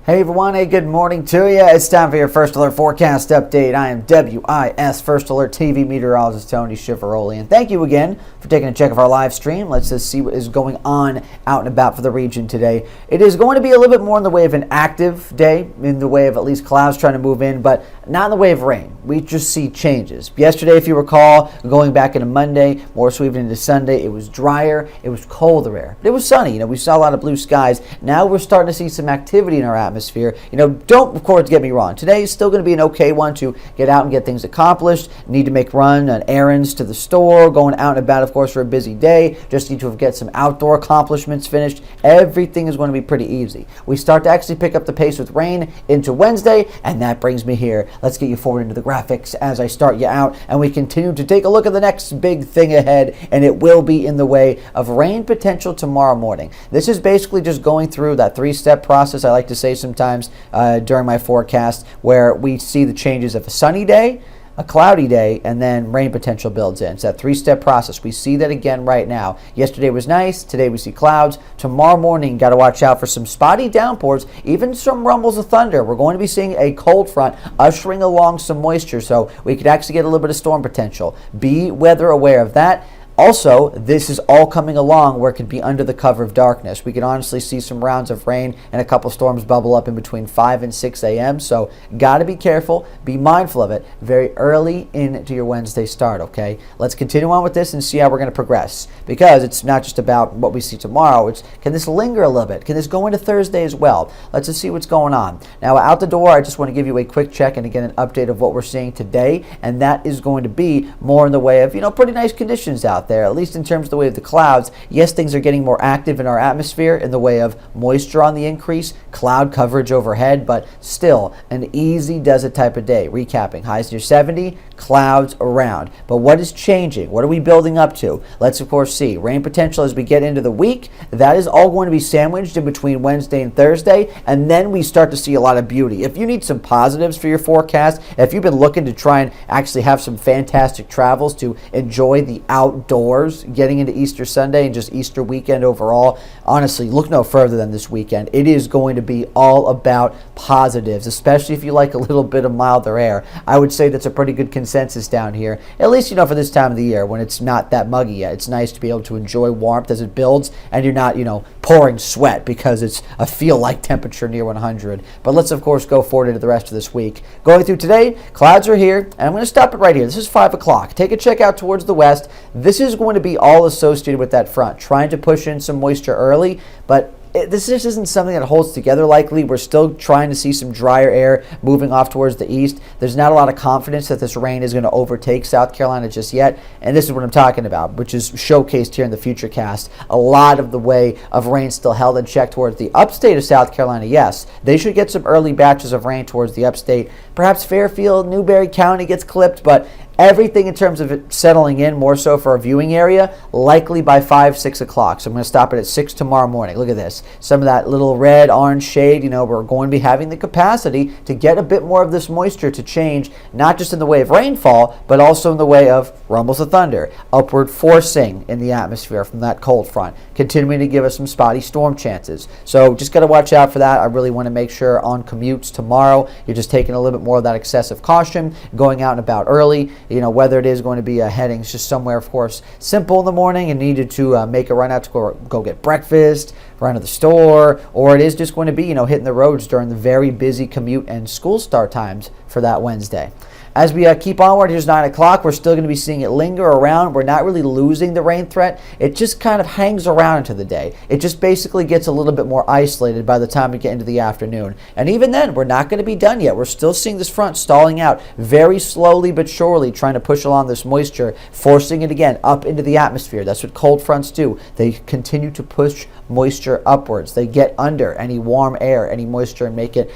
Hey everyone, a good morning to you. It's time for your First Alert forecast update. I am WIS First Alert TV meteorologist Tony Schiavaroli, and thank you again for taking a check of our live stream. Let's just see what is going on out and about for the region today. It is going to be a little bit more in the way of an active day, in the way of at least clouds trying to move in, but not in the way of rain. We just see changes. Yesterday, if you recall, going back into Monday, more so even into Sunday, it was drier, it was colder air. But it was sunny. We saw a lot of blue skies. Now we're starting to see some activity in our atmosphere. Don't, of course, get me wrong. Today is still going to be an okay one to get out and get things accomplished. Need to make run on errands to the store, going out and about, of course, for a busy day. Just need to get some outdoor accomplishments finished. Everything is going to be pretty easy. We start to actually pick up the pace with rain into Wednesday, and that brings me here. Let's get you forward into the graphics as I start you out, and we continue to take a look at the next big thing ahead, and it will be in the way of rain potential tomorrow morning. This is basically just going through that three-step process I like to say sometimes during my forecast, where we see the changes of a sunny day, a cloudy day, and then rain potential builds in. It's that three-step process. We see that again right now. Yesterday was nice. Today we see clouds. Tomorrow morning, got to watch out for some spotty downpours, even some rumbles of thunder. We're going to be seeing a cold front ushering along some moisture, so we could actually get a little bit of storm potential. Be weather aware of that. Also, this is all coming along where it could be under the cover of darkness. We can honestly see some rounds of rain and a couple storms bubble up in between 5 and 6 a.m. So, got to be careful. Be mindful of it very early into your Wednesday start, okay? Let's continue on with this and see how we're going to progress. Because it's not just about what we see tomorrow. It's, can this linger a little bit? Can this go into Thursday as well? Let's just see what's going on. Now, out the door, I just want to give you a quick check and again an update of what we're seeing today. And that is going to be more in the way of, pretty nice conditions out there, at least in terms of the way of the clouds. Yes, things are getting more active in our atmosphere in the way of moisture on the increase, cloud coverage overhead, but still an easy does it type of day. Recapping, highs near 70, clouds around. But what is changing? What are we building up to? Let's of course see. Rain potential as we get into the week. That is all going to be sandwiched in between Wednesday and Thursday, and then we start to see a lot of beauty. If you need some positives for your forecast, if you've been looking to try and actually have some fantastic travels to enjoy the outdoors getting into Easter Sunday and just Easter weekend overall, honestly, look no further than this weekend. It is going to be all about positives, especially if you like a little bit of milder air. I would say that's a pretty good consensus down here, at least for this time of the year when it's not that muggy yet. It's nice to be able to enjoy warmth as it builds, and you're not pouring sweat because it's a feel like temperature near 100. But let's of course go forward into the rest of this week. Going through today, clouds are here, and I'm going to stop it right here. This is 5 o'clock. Take a check out towards the west. This is going to be all associated with that front, trying to push in some moisture early, but this just isn't something that holds together likely. We're still trying to see some drier air moving off towards the east. There's not a lot of confidence that this rain is going to overtake South Carolina just yet, and this is what I'm talking about, which is showcased here in the future cast. A lot of the way of rain still held in check towards the upstate of South Carolina. Yes, they should get some early batches of rain towards the upstate. Perhaps Fairfield, Newberry County gets clipped, but everything in terms of it settling in more so for our viewing area, likely by 5, 6 o'clock. So I'm going to stop it at 6 tomorrow morning. Look at this. Some of that little red, orange shade, we're going to be having the capacity to get a bit more of this moisture to change, not just in the way of rainfall, but also in the way of rumbles of thunder, upward forcing in the atmosphere from that cold front, continuing to give us some spotty storm chances. So just got to watch out for that. I really want to make sure on commutes tomorrow, you're just taking a little bit more of that excessive caution, going out and about early. Whether it is going to be heading just somewhere, of course, simple in the morning and needed to make a run out to go get breakfast, run to the store, or it is just going to be, hitting the roads during the very busy commute and school start times for that Wednesday. As we keep onward, here's 9 o'clock. We're still going to be seeing it linger around. We're not really losing the rain threat. It just kind of hangs around into the day. It just basically gets a little bit more isolated by the time we get into the afternoon. And even then, we're not going to be done yet. We're still seeing this front stalling out very slowly but surely, trying to push along this moisture, forcing it again up into the atmosphere. That's what cold fronts do. They continue to push moisture upwards. They get under any warm air, any moisture, and make it,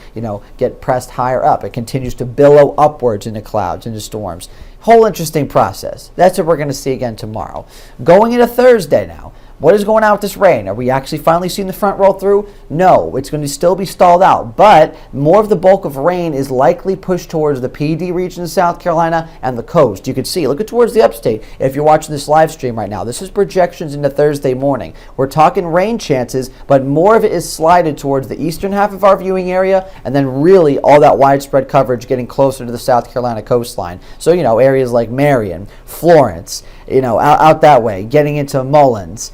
get pressed higher up. It continues to billow upwards into clouds, into storms. Whole interesting process. That's what we're going to see again tomorrow. Going into Thursday now. What is going on with this rain? Are we actually finally seeing the front roll through? No, it's going to still be stalled out, but more of the bulk of rain is likely pushed towards the PD region of South Carolina and the coast. You can see, look at towards the upstate if you're watching this live stream right now. This is projections into Thursday morning. We're talking rain chances, but more of it is slided towards the eastern half of our viewing area, and then really all that widespread coverage getting closer to the South Carolina coastline. So, areas like Marion, Florence, out that way, getting into Mullins,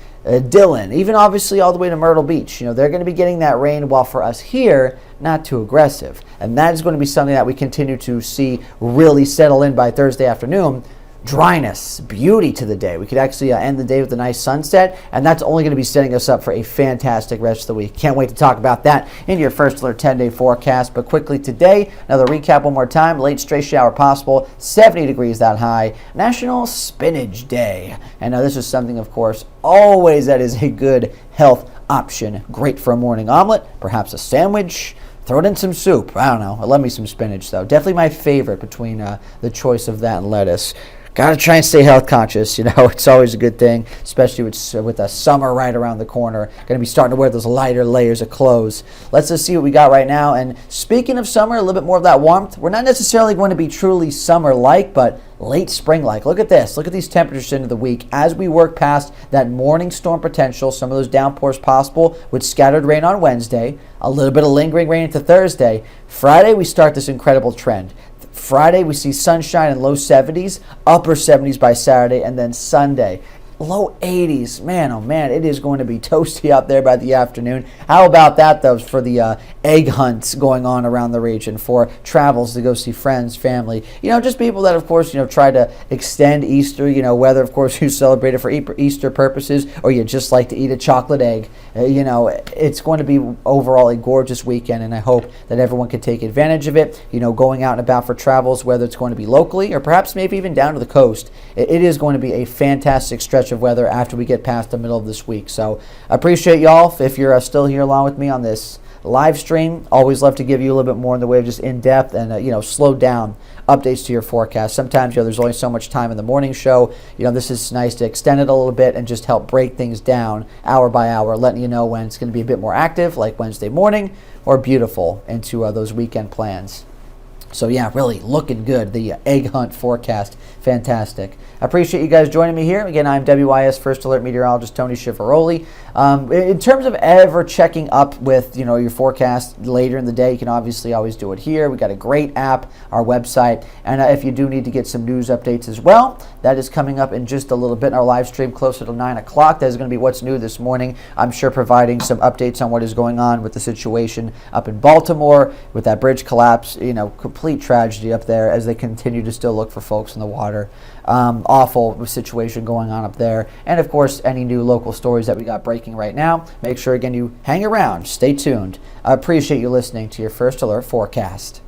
Dillon, even obviously all the way to Myrtle Beach. They're going to be getting that rain, while for us here, not too aggressive. And that is going to be something that we continue to see really settle in by Thursday afternoon. Dryness, beauty to the day. We could actually end the day with a nice sunset, and that's only going to be setting us up for a fantastic rest of the week. Can't wait to talk about that in your First Alert 10-day forecast. But quickly today, another recap one more time. Late stray shower possible, 70 degrees that high. National Spinach Day. And this is something, of course, always that is a good health option. Great for a morning omelet, perhaps a sandwich. Throw it in some soup. I don't know. I love me some spinach, though. Definitely my favorite between the choice of that and lettuce. Got to try and stay health conscious. It's always a good thing, especially with the summer right around the corner. Going to be starting to wear those lighter layers of clothes. Let's just see what we got right now. And speaking of summer, a little bit more of that warmth. We're not necessarily going to be truly summer-like, but late spring-like. Look at this. Look at these temperatures into the week as we work past that morning storm potential. Some of those downpours possible with scattered rain on Wednesday. A little bit of lingering rain into Thursday. Friday, we start this incredible trend. Friday, we see sunshine in low 70s, upper 70s by Saturday, and then Sunday, low 80s. Man, oh man, it is going to be toasty out there by the afternoon. How about that, though, for the egg hunts going on around the region, for travels to go see friends, family, just people that, of course, try to extend Easter, whether, of course, you celebrate it for Easter purposes or you just like to eat a chocolate egg. It's going to be overall a gorgeous weekend, and I hope that everyone can take advantage of it, going out and about for travels, whether it's going to be locally or perhaps maybe even down to the coast. It is going to be a fantastic stretch of weather after we get past the middle of this week. So I appreciate y'all if you're still here along with me on this live stream. Always love to give you a little bit more in the way of just in-depth and slowed down updates to your forecast. Sometimes there's only so much time in the morning show. This is nice to extend it a little bit and just help break things down hour by hour, letting you know when it's going to be a bit more active, like Wednesday morning, or beautiful into those weekend plans. So yeah, really looking good. The egg hunt forecast, fantastic. I appreciate you guys joining me here. Again, I'm WIS First Alert Meteorologist Tony Schiavaroli. In terms of ever checking up with your forecast later in the day, you can obviously always do it here. We got a great app, our website, and if you do need to get some news updates as well, that is coming up in just a little bit in our live stream closer to 9 o'clock. That is going to be what's new this morning. I'm sure providing some updates on what is going on with the situation up in Baltimore with that bridge collapse. Complete tragedy up there as they continue to still look for folks in the water. Awful situation going on up there. And of course, any new local stories that we got breaking right now. Make sure, again, you hang around. Stay tuned. I appreciate you listening to your First Alert forecast.